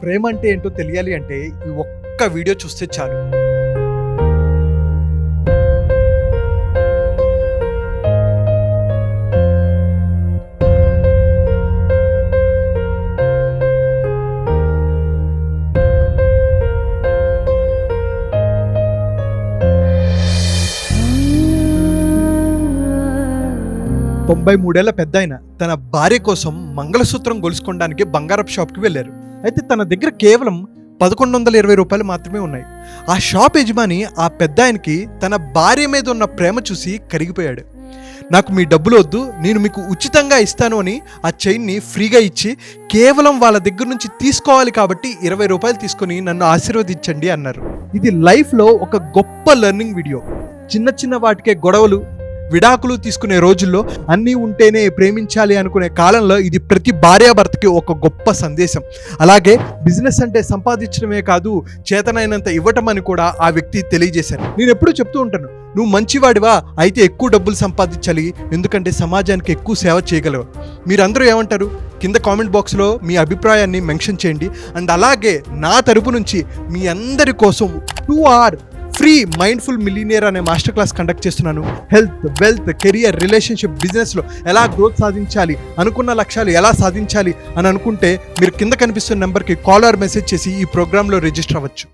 ప్రేమ అంటే ఏంటో తెలియాలి అంటే ఈ ఒక్క వీడియో చూస్తే చాలు. తొంభై మూడేళ్ల పెద్దాయన తన భార్య కోసం మంగళసూత్రం గొలుసుకోవడానికి బంగారపు షాప్కి వెళ్ళారు. అయితే తన దగ్గర కేవలం 1120 రూపాయలు మాత్రమే ఉన్నాయి. ఆ షాప్ యజమాని ఆ పెద్దాయనకి తన భార్య మీద ఉన్న ప్రేమ చూసి కరిగిపోయాడు. నాకు మీ డబ్బులు వద్దు, నేను మీకు ఉచితంగా ఇస్తాను అని ఆ చైన్ని ఫ్రీగా ఇచ్చి కేవలం వాళ్ళ దగ్గర నుంచి తీసుకోవాలి కాబట్టి 20 రూపాయలు తీసుకొని నన్ను ఆశీర్వదించండి అన్నారు. ఇది లైఫ్లో ఒక గొప్ప లెర్నింగ్ వీడియో. చిన్న చిన్న వాటికే గొడవలు, విడాకులు తీసుకునే రోజుల్లో అన్నీ ఉంటేనే ప్రేమించాలి అనుకునే కాలంలో ఇది ప్రతి భార్యాభర్తకి ఒక గొప్ప సందేశం. అలాగే బిజినెస్ అంటే సంపాదించడమే కాదు, చేతనైనంత ఇవ్వటం అని కూడా ఆ వ్యక్తి తెలియజేశారు. నేను ఎప్పుడూ చెప్తూ ఉంటాను, నువ్వు మంచివాడివా అయితే ఎక్కువ డబ్బులు సంపాదించాలి, ఎందుకంటే సమాజానికి ఎక్కువ సేవ చేయగలవు. మీరందరూ ఏమంటారు? కింద కామెంట్ బాక్స్లో మీ అభిప్రాయాన్ని మెన్షన్ చేయండి. అండ్ అలాగే నా తరపు నుంచి మీ అందరి కోసం 2 hour ఫ్రీ మైండ్ఫుల్ మిలియనియర్ అనే మాస్టర్ క్లాస్ కండక్ట్ చేస్తున్నాను. హెల్త్, వెల్త్, కెరియర్, రిలేషన్షిప్, బిజినెస్లో ఎలా గ్రోత్ సాధించాలి, అనుకున్న లక్ష్యాలు ఎలా సాధించాలి అని అనుకుంటే మీరు కింద కనిపిస్తున్న నెంబర్కి కాల్ ఆర్ మెసేజ్ చేసి ఈ ప్రోగ్రాంలో రిజిస్టర్ అవ్వచ్చు.